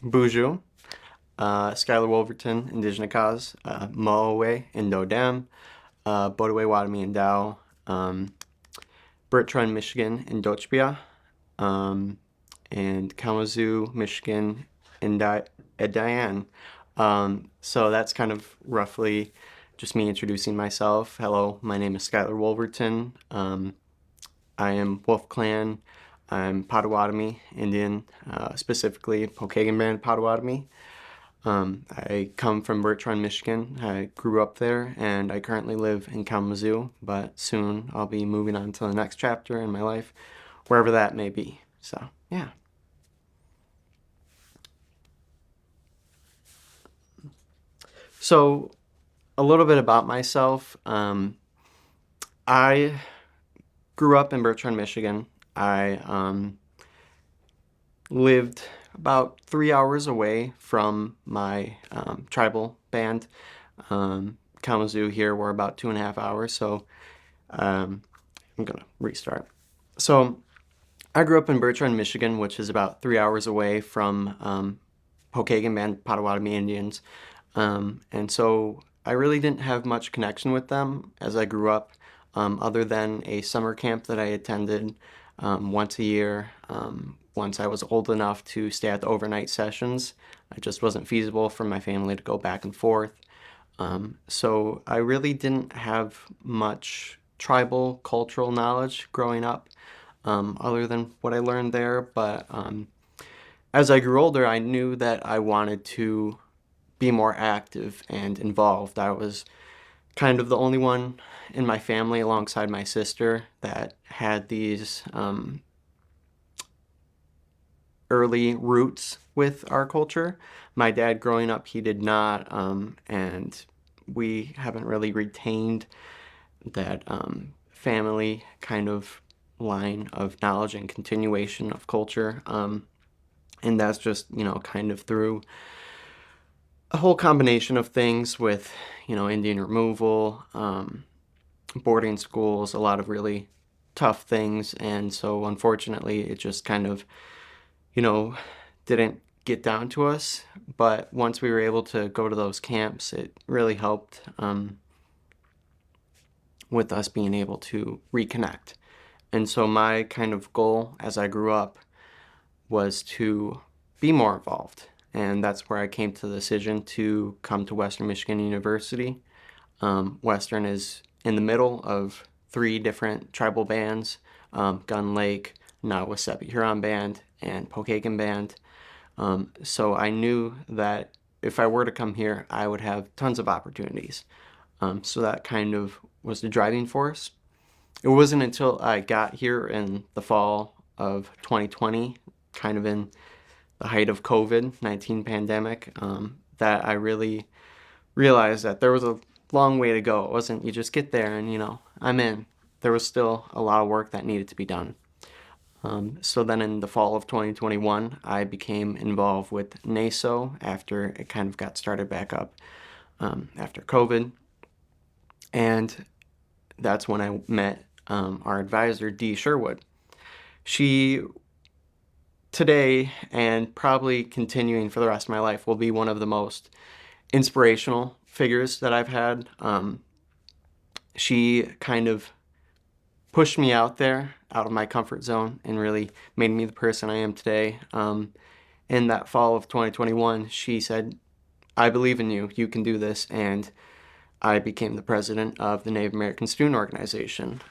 Buju, Skyler Wolverton, Indigenous Cause, Moe, Indodam, Bodaway, Wadami, and Dow, Bertrand, Michigan, and Dochbia, um, and Kalamazoo, Michigan, and Diane. So that's kind of roughly just me introducing myself. Hello, my name is Skyler Wolverton. I am Wolf Clan. I'm Potawatomi Indian, specifically Pokagon Band Potawatomi. I come from Bertrand, Michigan. I grew up there and I currently live in Kalamazoo, but soon I'll be moving on to the next chapter in my life, wherever that may be. So, yeah. So, a little bit about myself. I grew up in Bertrand, Michigan. I lived about 3 hours away from my tribal band. Kalamazoo here, we're about 2.5 hours, so I'm gonna restart. So I grew up in Bertrand, Michigan, which is about 3 hours away from Pokagon Band Potawatomi Indians. And so I really didn't have much connection with them as I grew up, other than a summer camp that I attended once a year. Once I was old enough to stay at the overnight sessions, it just wasn't feasible for my family to go back and forth. So I really didn't have much tribal cultural knowledge growing up, other than what I learned there. But as I grew older, I knew that I wanted to be more active and involved. I was kind of the only one in my family alongside my sister that had these early roots with our culture. My dad growing up, he did not, and we haven't really retained that family kind of line of knowledge and continuation of culture. And that's just, kind of through a whole combination of things with, Indian removal, boarding schools, a lot of really tough things. And so unfortunately, it just kind of, didn't get down to us. But once we were able to go to those camps, it really helped with us being able to reconnect. And so my kind of goal as I grew up was to be more involved. And that's where I came to the decision to come to Western Michigan University. Western is in the middle of three different tribal bands, Gun Lake, Nawasepi Huron Band, and Pokagon Band. So I knew that if I were to come here, I would have tons of opportunities. So that kind of was the driving force. It wasn't until I got here in the fall of 2020, kind of in the height of COVID-19 pandemic, that I really realized that there was a long way to go. It wasn't you just get there and, I'm in. There was still a lot of work that needed to be done. So then in the fall of 2021, I became involved with NASO after it kind of got started back up after COVID. And that's when I met our advisor, Dee Sherwood. She, today and probably continuing for the rest of my life, will be one of the most inspirational figures that I've had. She kind of pushed me out there, out of my comfort zone, and really made me the person I am today. In that fall of 2021, she said, I believe in you, you can do this, and I became the president of the Native American Student Organization,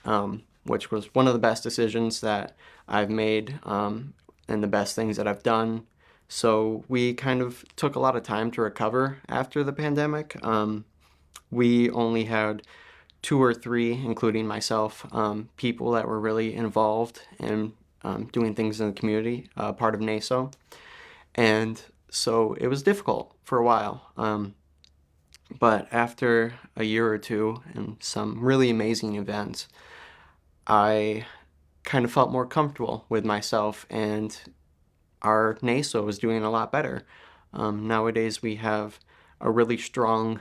which was one of the best decisions that I've made, and the best things that I've done. So we kind of took a lot of time to recover after the pandemic. We only had 2 or 3, including myself, people that were really involved in doing things in the community, part of NASO. And so it was difficult for a while. But after a year or two and some really amazing events, I kind of felt more comfortable with myself, and our NASO is doing a lot better. Nowadays, we have a really strong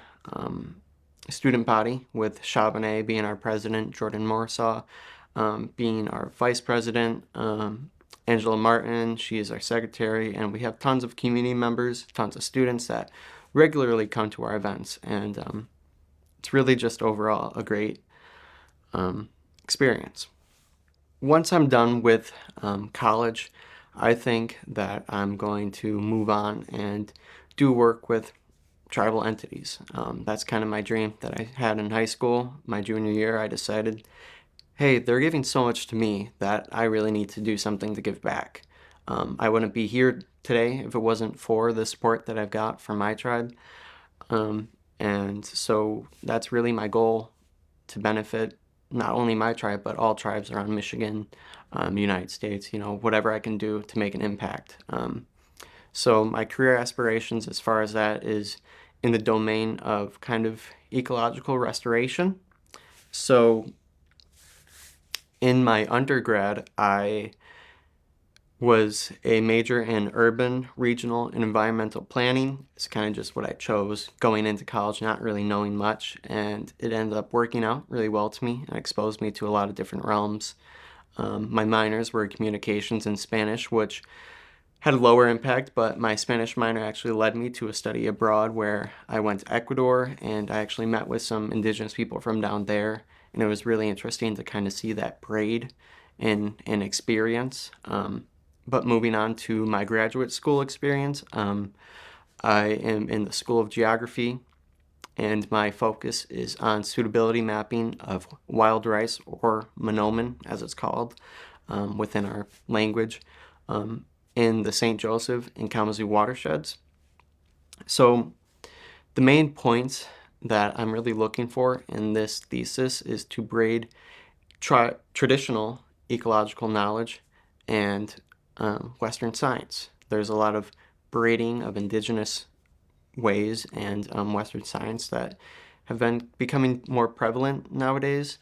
student body, with Chabonnet being our president, Jordan Morsaw being our vice president, Angela Martin, she is our secretary, and we have tons of community members, tons of students that regularly come to our events, and it's really just overall a great experience. Once I'm done with college, I think that I'm going to move on and do work with tribal entities. That's kind of my dream that I had in high school. My junior year, I decided, hey, they're giving so much to me that I really need to do something to give back. I wouldn't be here today if it wasn't for the support that I've got from my tribe. And so that's really my goal, to benefit not only my tribe, but all tribes around Michigan, United States, whatever I can do to make an impact. So my career aspirations as far as that is in the domain of kind of ecological restoration. So in my undergrad, I was a major in urban, regional, and environmental planning. It's kind of just what I chose going into college, not really knowing much, and it ended up working out really well to me and exposed me to a lot of different realms. My minors were communications and Spanish, which had a lower impact, but my Spanish minor actually led me to a study abroad where I went to Ecuador, and I actually met with some indigenous people from down there, and it was really interesting to kind of see that braid in experience. But moving on to my graduate school experience, I am in the School of Geography, and my focus is on suitability mapping of wild rice, or monoman as it's called within our language, in the St. Joseph and Kalamazoo watersheds. So the main points that I'm really looking for in this thesis is to braid traditional ecological knowledge and Western science. There's a lot of braiding of indigenous ways and Western science that have been becoming more prevalent nowadays.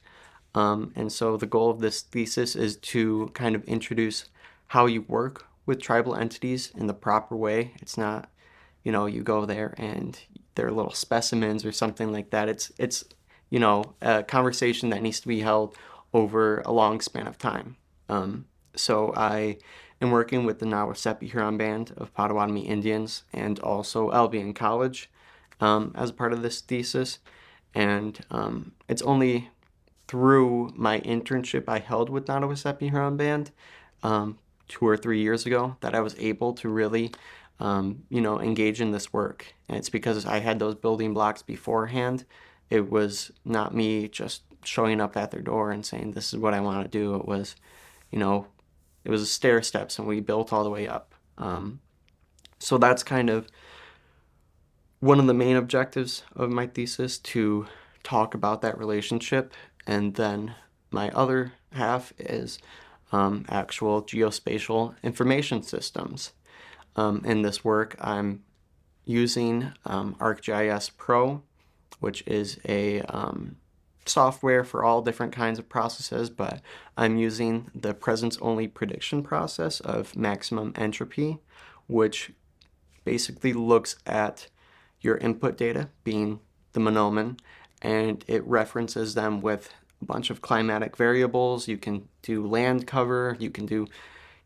And so the goal of this thesis is to kind of introduce how you work with tribal entities in the proper way. It's not, you go there and they're little specimens or something like that. It's a conversation that needs to be held over a long span of time. So I am working with the Nawasepi Huron Band of Potawatomi Indians and also Albion College as a part of this thesis. And it's only through my internship I held with Nawasepi Huron Band 2 or 3 years ago that I was able to really, engage in this work. And it's because I had those building blocks beforehand. It was not me just showing up at their door and saying, this is what I want to do. It was, it was stair steps, and we built all the way up. So that's kind of one of the main objectives of my thesis, to talk about that relationship. And then my other half is actual geospatial information systems. In this work, I'm using ArcGIS Pro, which is a software for all different kinds of processes, but I'm using the presence-only prediction process of maximum entropy, which basically looks at your input data, being the monoman, and it references them with a bunch of climatic variables. You can do land cover, you can do,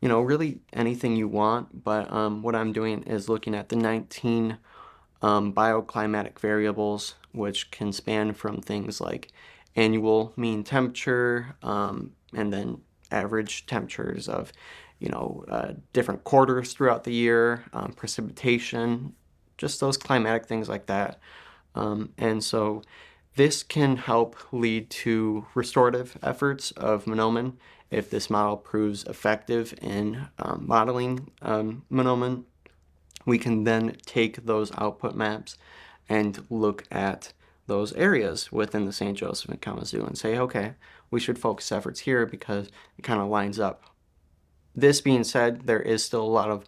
really anything you want, but what I'm doing is looking at the 19 bioclimatic variables, which can span from things like annual mean temperature, and then average temperatures of, different quarters throughout the year, precipitation, just those climatic things like that. And so this can help lead to restorative efforts of monoman if this model proves effective in modeling monoman. We can then take those output maps and look at those areas within the St. Joseph and Kalamazoo and say, okay, we should focus efforts here because it kind of lines up. This being said, there is still a lot of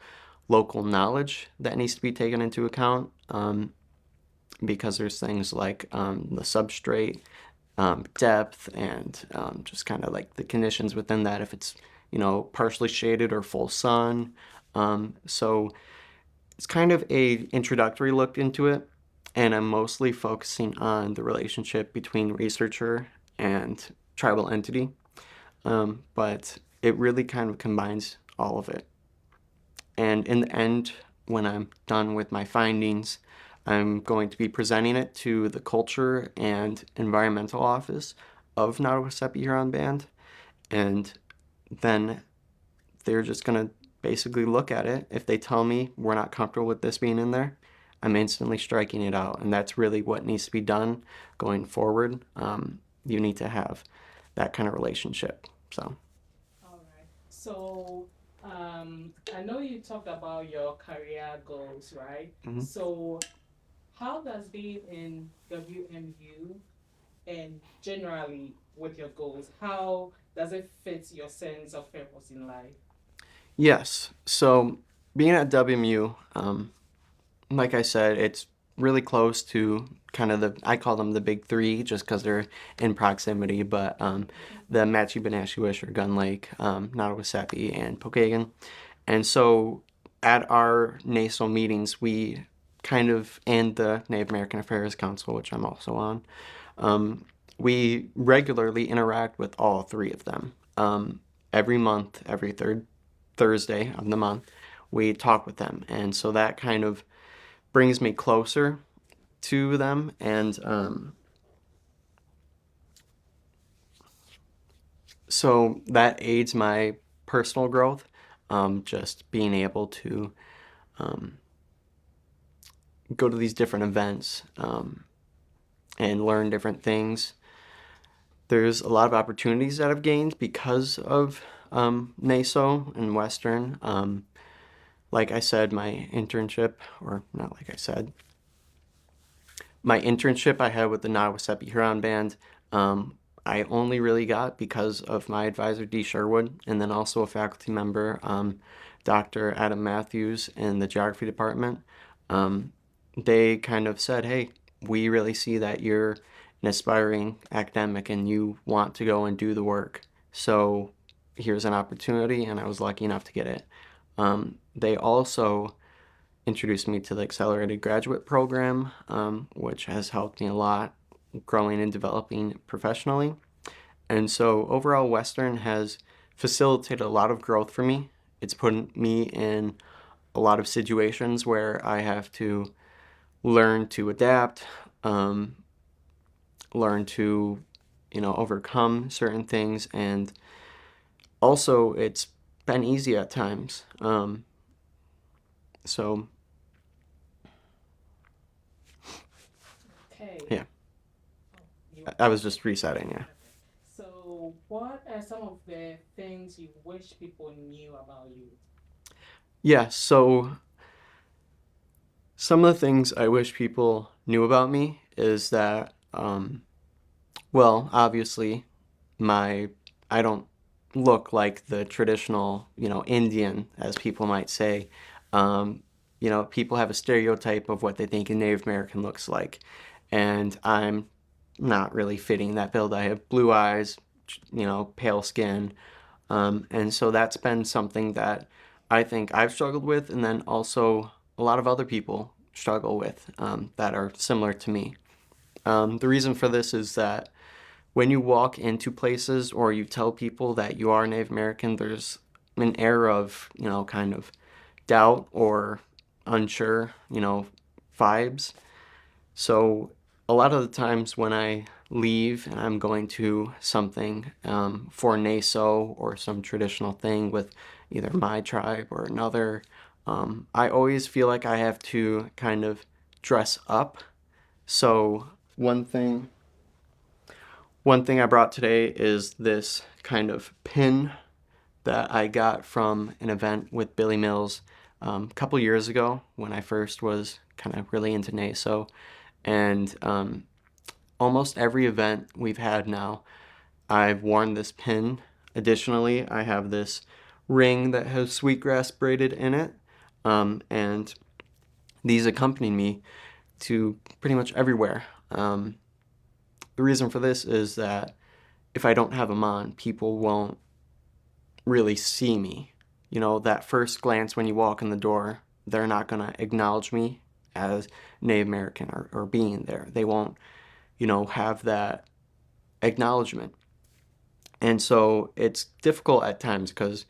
local knowledge that needs to be taken into account, because there's things like the substrate depth and just kind of like the conditions within that, if it's, partially shaded or full sun. So it's kind of a introductory look into it, and I'm mostly focusing on the relationship between researcher and tribal entity. But it really kind of combines all of it. And in the end, when I'm done with my findings, I'm going to be presenting it to the Culture and Environmental Office of Nottawasapi Huron Band, and then they're just going to basically look at it. If they tell me we're not comfortable with this being in there, I'm instantly striking it out, and that's really what needs to be done going forward. You need to have that kind of relationship. So, All right. So, I know you talked about your career goals, right? mhm. So, how does being in WMU and generally with your goals, how does it fit your sense of purpose in life? Yes. So being at WMU, like I said, it's really close to kind of I call them the big three just because they're in proximity, but the Matchi-Benashuish or Gun Lake, Nottawasapi, and Pokagon. And so at our NASO meetings, we kind of, and the Native American Affairs Council, which I'm also on, we regularly interact with all three of them. Every month, every third Thursday of the month, we talk with them. And so that kind of brings me closer to them, and so that aids my personal growth. Just being able to um, go to these different events and learn different things. There's a lot of opportunities that I've gained because of NASO and Western. Like I said, my internship, or not like I said, my internship I had with the Nottawasapi Huron Band, I only really got because of my advisor, Dee Sherwood, and then also a faculty member, Dr. Adam Matthews, in the geography department. Um, they kind of said, hey, we really see that you're an aspiring academic and you want to go and do the work. So here's an opportunity, and I was lucky enough to get it. They also introduced me to the accelerated graduate program, which has helped me a lot growing and developing professionally. And so overall, Western has facilitated a lot of growth for me. It's put me in a lot of situations where I have to learn to adapt, um, learn to, overcome certain things, and also it's been easy at times. So Okay. yeah, Oh, you I was just resetting. Yeah. okay. So, what are some of the things you wish people knew about you? Yeah. So some of the things I wish people knew about me is that, well, obviously, my I don't look like the traditional, Indian, as people might say. Um, people have a stereotype of what they think a Native American looks like, and I'm not really fitting that build. I have blue eyes, pale skin, and so that's been something that I think I've struggled with, and then also a lot of other people struggle with that are similar to me. The reason for this is that when you walk into places or you tell people that you are Native American, there's an air of, kind of doubt or unsure, vibes. So a lot of the times when I leave and I'm going to something for NASO or some traditional thing with either my tribe or another, I always feel like I have to kind of dress up. So one thing I brought today is this kind of pin that I got from an event with Billy Mills a couple years ago when I first was kind of really into NASO. And almost every event we've had now, I've worn this pin. Additionally, I have this ring that has sweetgrass braided in it. And these accompany me to pretty much everywhere. The reason for this is that if I don't have them on, people won't really see me. That first glance when you walk in the door, they're not going to acknowledge me as Native American or being there. They won't, have that acknowledgement. And so it's difficult at times because,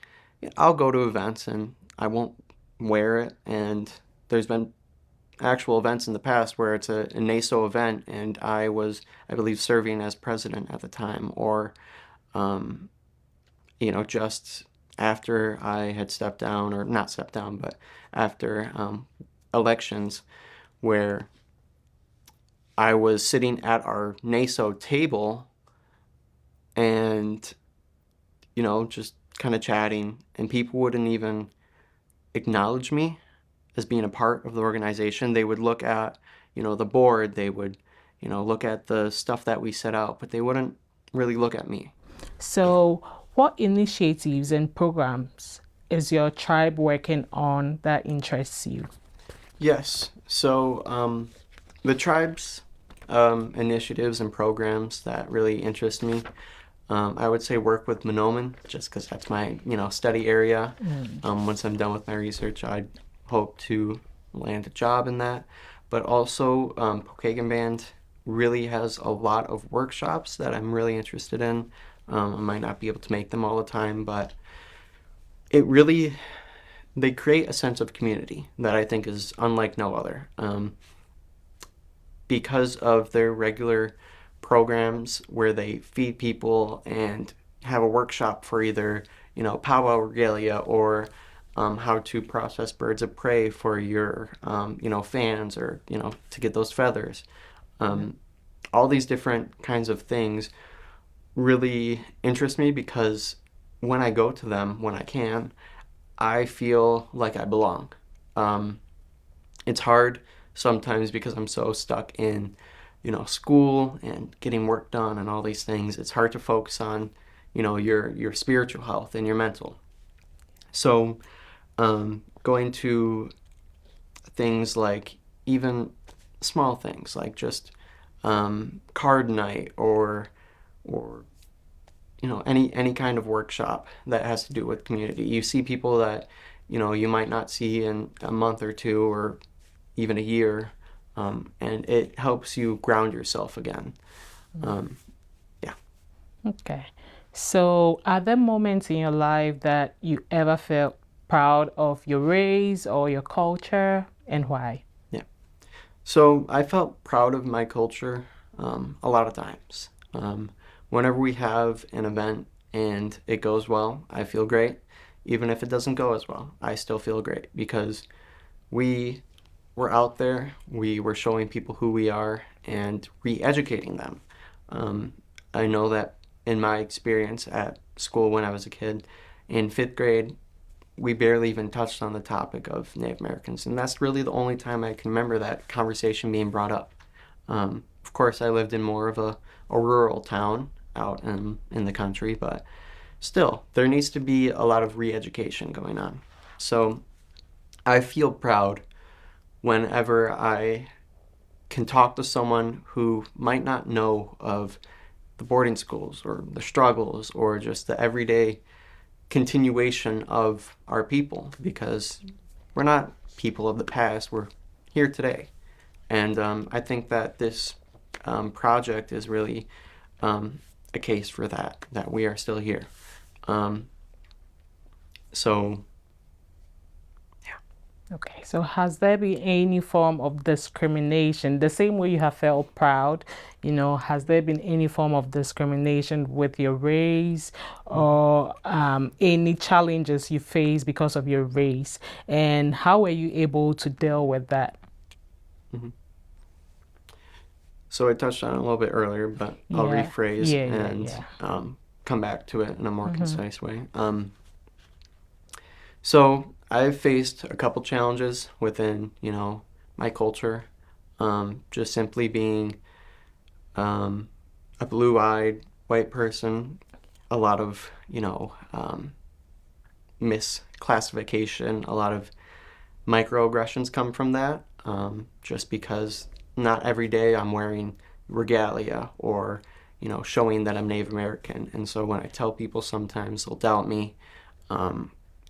I'll go to events and I won't wear it. And there's been actual events in the past where it's a NASO event and I was, I believe, serving as president at the time, or, um, just after I had stepped down, or not stepped down, but after elections, where I was sitting at our NASO table and, just kind of chatting, and people wouldn't even acknowledge me as being a part of the organization. They would look at, the board, they would, look at the stuff that we set out, but they wouldn't really look at me. So, what initiatives and programs is your tribe working on that interests you? Yes. So, the tribe's initiatives and programs that really interest me, I would say work with Monoman, just because that's my, study area. Once I'm done with my research, I hope to land a job in that. But also, Pokagon Band really has a lot of workshops that I'm really interested in. I might not be able to make them all the time, but it really, they create a sense of community that I think is unlike no other. Because of their regular programs where they feed people and have a workshop for either, powwow regalia, or how to process birds of prey for your, fans, or, to get those feathers. All these different kinds of things really interest me because when I go to them, when I can, I feel like I belong. It's hard sometimes because I'm so stuck in, school and getting work done and all these things. It's hard to focus on, your spiritual health and your mental. So, going to things like, even small things like just card night, or any kind of workshop that has to do with community. You see people that you might not see in a month or two, or even a year, and it helps you ground yourself again. Yeah. Okay. So, are there moments in your life that you ever felt proud of your race or your culture, and why? Yeah. So I felt proud of my culture a lot of times. Whenever we have an event and it goes well, I feel great. Even if it doesn't go as well, I still feel great because we were out there, we were showing people who we are and re-educating them. I know that in my experience at school when I was a kid, in fifth grade, we barely even touched on the topic of Native Americans, and that's really the only time I can remember that conversation being brought up. Of course, I lived in more of a rural town out in the country, but still, there needs to be a lot of re-education going on. So I feel proud whenever I can talk to someone who might not know of the boarding schools or the struggles or just the everyday continuation of our people, because we're not people of the past, we're here today. And I think that this project is really a case for that we are still here. So, Okay, so has there been any form of discrimination? The same way you have felt proud, has there been any form of discrimination with your race, or any challenges you face because of your race? And how were you able to deal with that? mhm. So I touched on it a little bit earlier, but I'll Yeah, rephrase yeah, yeah, and yeah. come back to it in a more concise way. So I've faced a couple challenges within, my culture. Just simply being a blue-eyed white person, a lot of, misclassification, a lot of microaggressions come from that, just because not every day I'm wearing regalia or, showing that I'm Native American. And so when I tell people, sometimes they'll doubt me.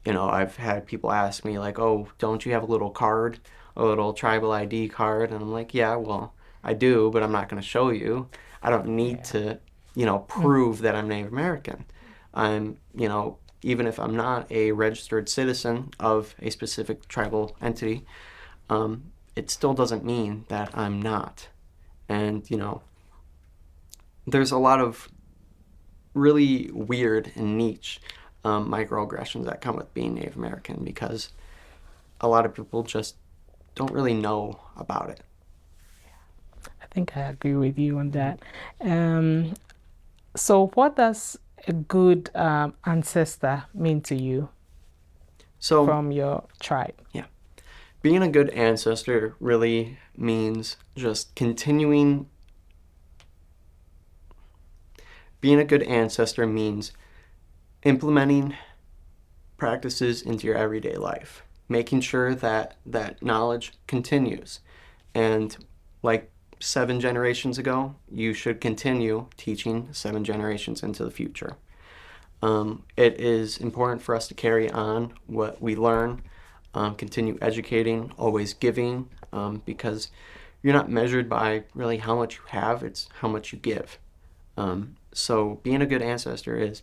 I've had people ask me, like, oh, don't you have a little card, a little tribal ID card? And I'm like, yeah, well, I do, but I'm not going to show you. I don't need Yeah. to, prove that I'm Native American. I'm, even if I'm not a registered citizen of a specific tribal entity, it still doesn't mean that I'm not. And, there's a lot of really weird and niche microaggressions that come with being Native American, because a lot of people just don't really know about it. I think I agree with you on that. So, what does a good ancestor mean to you So, from your tribe? being a good ancestor really means just continuing. Being a good ancestor means implementing practices into your everyday life, making sure that that knowledge continues. And like 7 generations ago, you should continue teaching 7 generations into the future. It is important for us to carry on what we learn, continue educating, always giving, because you're not measured by really how much you have, it's how much you give. So being a good ancestor is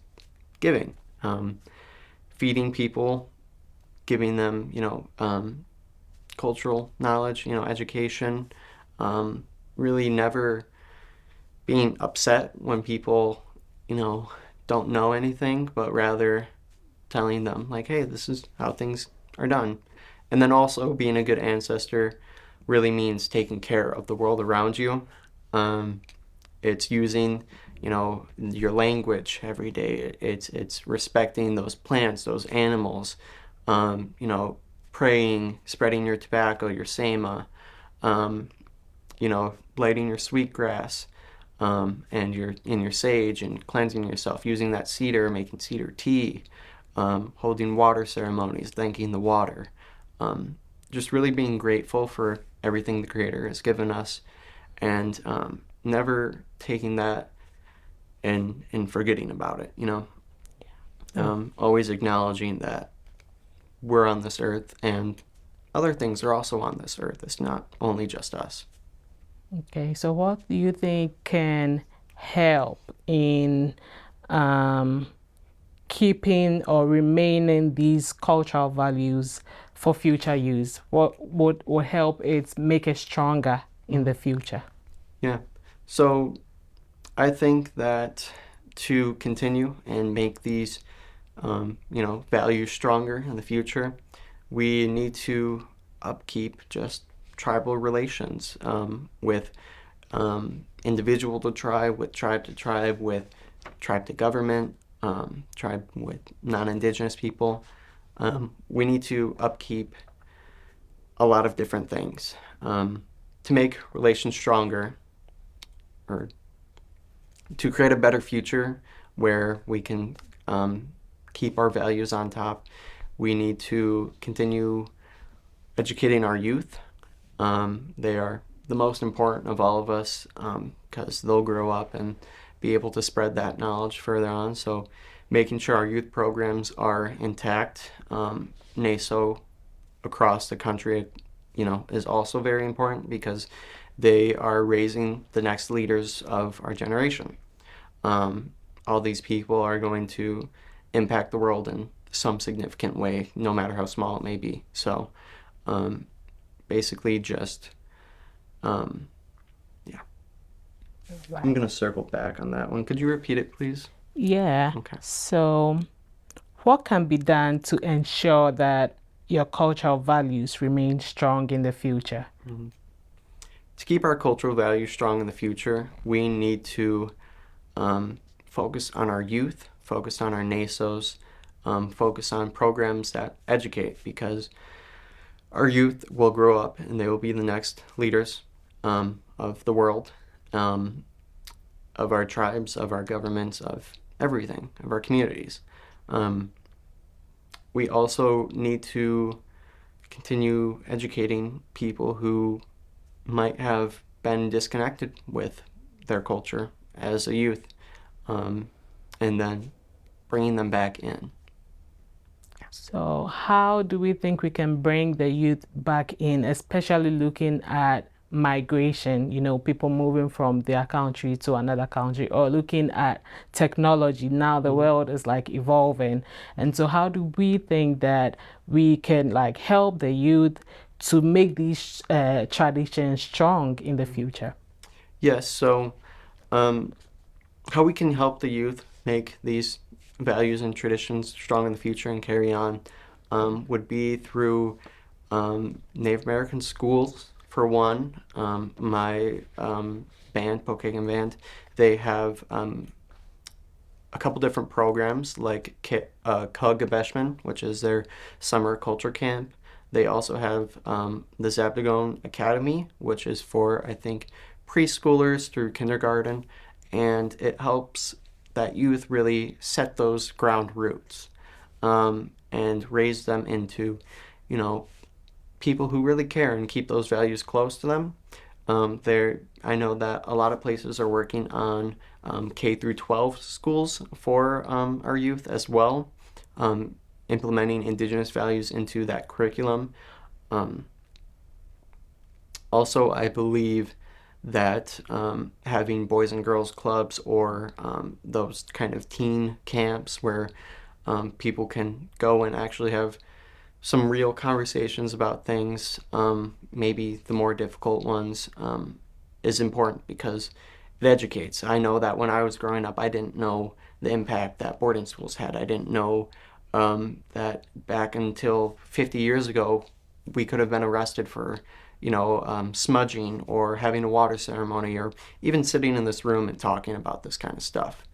giving, feeding people, giving them, cultural knowledge, education, really never being upset when people, don't know anything, but rather telling them, like, hey, this is how things are done. And then also being a good ancestor really means taking care of the world around you. It's using, your language every day. It's respecting those plants, those animals, praying, spreading your tobacco, your sema, lighting your sweetgrass, and your sage, and cleansing yourself, using that cedar, making cedar tea, holding water ceremonies, thanking the water, just really being grateful for everything the Creator has given us, and never taking that and forgetting about it, always acknowledging that we're on this earth and other things are also on this earth. It's not only just us. Okay, so what do you think can help in keeping or remaining these cultural values for future use? What would help it make it stronger in the future? Yeah. So I think that to continue and make these, values stronger in the future, we need to upkeep just tribal relations, with individual to tribe, with tribe to tribe, with tribe to government, tribe with non-Indigenous people. We need to upkeep a lot of different things to make relations stronger, or to create a better future where we can keep our values on top. We need to continue educating our youth. They are the most important of all of us, because they'll grow up and be able to spread that knowledge further on. So making sure our youth programs are intact, NASO across the country, is also very important, because they are raising the next leaders of our generation. All these people are going to impact the world in some significant way, no matter how small it may be. So basically just, yeah. Right. I'm going to circle back on that one. Could you repeat it, please? Yeah. Okay. So, what can be done to ensure that your cultural values remain strong in the future? Mm-hmm. To keep our cultural values strong in the future, we need to focus on our youth, focus on our NASOs, focus on programs that educate, because our youth will grow up and they will be the next leaders of the world, of our tribes, of our governments, of everything, of our communities. We also need to continue educating people who might have been disconnected with their culture as a youth, and then bringing them back in. So, how do we think we can bring the youth back in, especially looking at migration, people moving from their country to another country, or looking at technology. Now the world is like evolving. And so how do we think that we can like help the youth to make these traditions strong in the future? Yes, so how we can help the youth make these values and traditions strong in the future and carry on would be through Native American schools, for one. My band, Pokagon Band, they have a couple different programs like Kugabeshman, which is their summer culture camp. They also have the Zabdagon Academy, which is for, I think, preschoolers through kindergarten, and it helps that youth really set those ground roots and raise them into, people who really care and keep those values close to them. I know that a lot of places are working on K through 12 schools for our youth as well, implementing Indigenous values into that curriculum. Also, I believe that having boys and girls clubs or those kind of teen camps where people can go and actually have some real conversations about things, maybe the more difficult ones, is important because it educates. I know that when I was growing up, I didn't know the impact that boarding schools had. I didn't know that back until 50 years ago, we could have been arrested for, smudging or having a water ceremony or even sitting in this room and talking about this kind of stuff.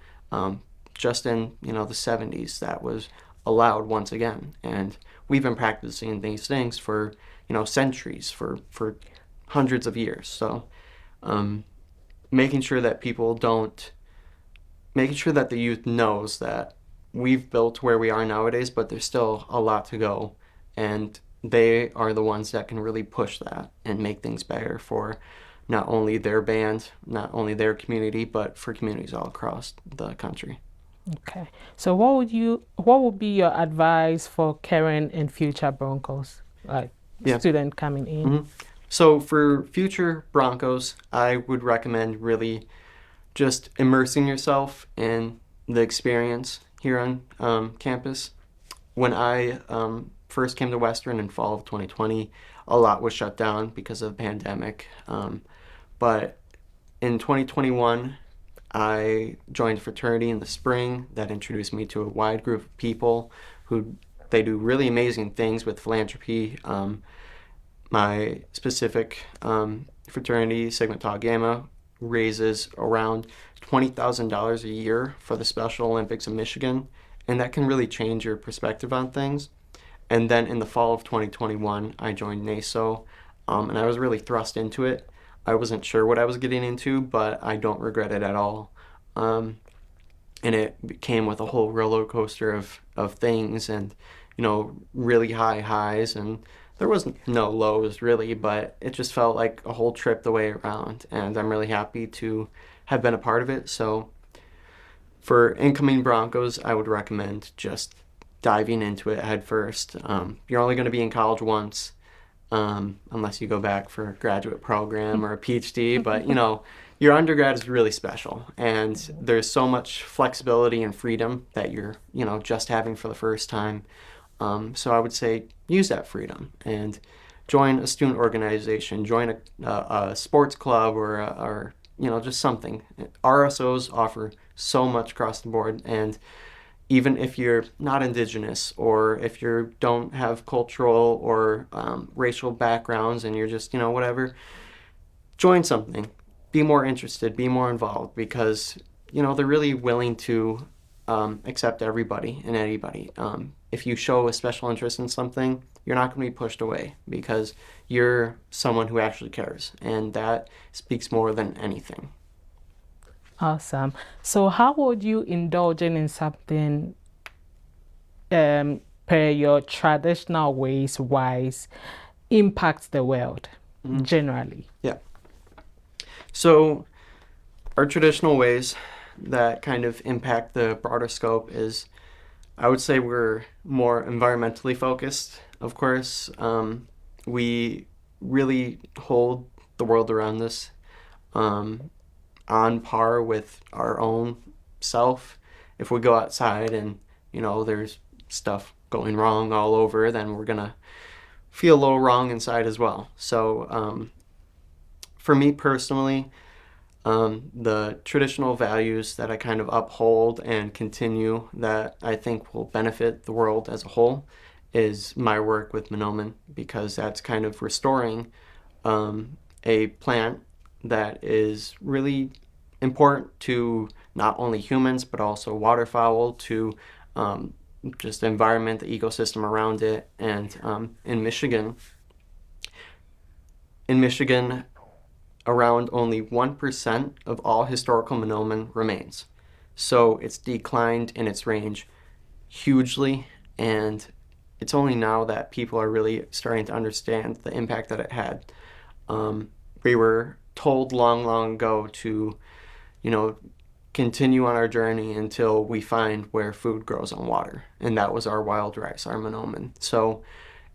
Just in, the 70s, that was allowed once again. And we've been practicing these things for, centuries, for hundreds of years. So making sure that the youth knows that we've built where we are nowadays, but there's still a lot to go. And they are the ones that can really push that and make things better for not only their band, not only their community, but for communities all across the country. Okay. So what would be your advice for current and future Broncos, like student coming in? Mm-hmm. So for future Broncos, I would recommend really just immersing yourself in the experience here on campus. When I first came to Western in fall of 2020, a lot was shut down because of the pandemic. But in 2021, I joined a fraternity in the spring that introduced me to a wide group of people who they do really amazing things with philanthropy. My specific fraternity, Sigma Tau Gamma, raises around $20,000 a year for the Special Olympics of Michigan, and that can really change your perspective on things. And then in the fall of 2021, I joined NASO, and I was really thrust into it. I wasn't sure what I was getting into, but I don't regret it at all. And it came with a whole roller coaster of things and, really high highs, and there was no lows really, but it just felt like a whole trip the way around, and I'm really happy to have been a part of it. So for incoming Broncos, I would recommend just diving into it head first. You're only going to be in college once, unless you go back for a graduate program or a PhD, but your undergrad is really special, and there's so much flexibility and freedom that you're just having for the first time. So I would say use that freedom and join a student organization, join a sports club or just something. RSOs offer so much across the board, and even if you're not Indigenous or if you don't have cultural or racial backgrounds and you're just, whatever, join something. Be more interested, be more involved, because, they're really willing to accept everybody and anybody. If you show a special interest in something, you're not going to be pushed away because you're someone who actually cares, and that speaks more than anything. Awesome. So how would you indulging in something per your traditional ways wise impact the world generally? Yeah. So our traditional ways that kind of impact the broader scope is, I would say we're more environmentally focused, of course. We really hold the world around us on par with our own self. If we go outside and, there's stuff going wrong all over, then we're going to feel a little wrong inside as well. So for me personally, the traditional values that I kind of uphold and continue that I think will benefit the world as a whole is my work with Monoman, because that's kind of restoring a plant that is really important to not only humans but also waterfowl, to just the environment, the ecosystem around it. And in Michigan, around only 1% of all historical Monoman remains. So it's declined in its range hugely, and it's only now that people are really starting to understand the impact that it had. We were told long ago to, continue on our journey until we find where food grows on water. And that was our wild rice, our Monoman. So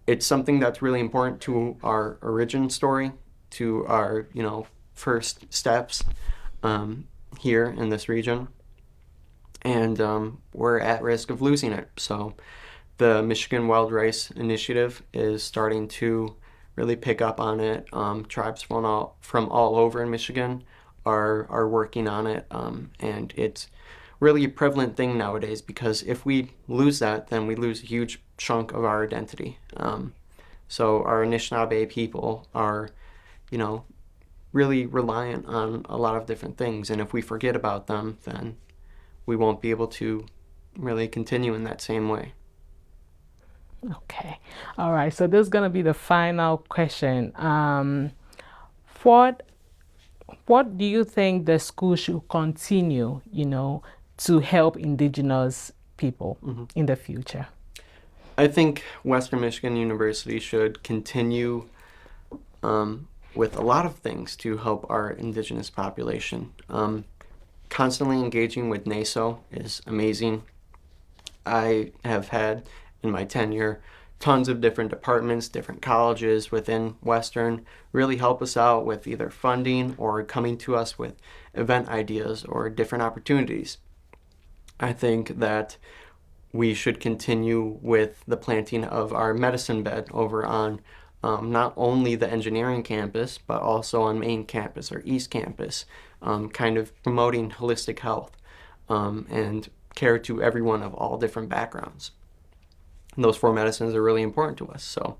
it's something that's really important to our origin story, to our, first steps here in this region. And we're at risk of losing it. So the Michigan Wild Rice Initiative is starting to really pick up on it. Tribes from all over in Michigan are working on it, and it's really a prevalent thing nowadays, because if we lose that, then we lose a huge chunk of our identity. So our Anishinaabe people are, really reliant on a lot of different things, and if we forget about them, then we won't be able to really continue in that same way. Okay. All right. So this is going to be the final question. What do you think the school should continue, to help Indigenous people in the future? I think Western Michigan University should continue with a lot of things to help our Indigenous population. Constantly engaging with NASO is amazing. I have had in my tenure tons of different departments, different colleges within Western really help us out with either funding or coming to us with event ideas or different opportunities. I think that we should continue with the planting of our medicine bed over on not only the engineering campus, but also on main campus or East Campus, kind of promoting holistic health and care to everyone of all different backgrounds. And those 4 medicines are really important to us. So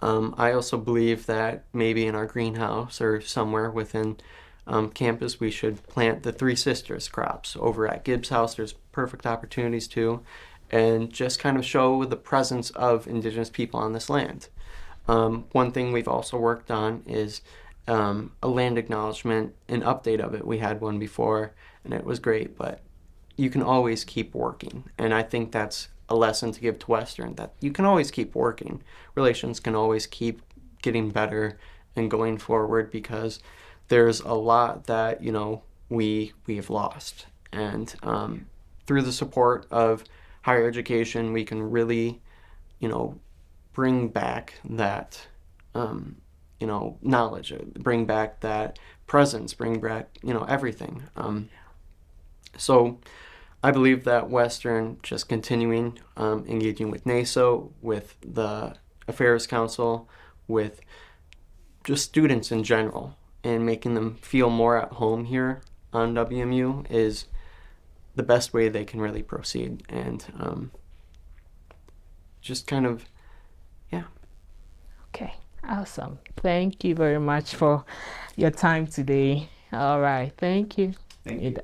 I also believe that maybe in our greenhouse or somewhere within campus, we should plant the 3 Sisters crops. Over at Gibbs House, there's perfect opportunities too, and just kind of show the presence of Indigenous people on this land. One thing we've also worked on is a land acknowledgement, an update of it. We had one before, and it was great, but you can always keep working. And I think that's a lesson to give to Western, that you can always keep working. Relations can always keep getting better and going forward, because there's a lot that, we have lost. And through the support of higher education, we can really, bring back that, knowledge, bring back that presence, bring back, everything. So I believe that Western just continuing engaging with NASO, with the Affairs Council, with just students in general, and making them feel more at home here on WMU is the best way they can really proceed. And just kind of, yeah. Okay, awesome. Thank you very much for your time today. All right, thank you. Thank you.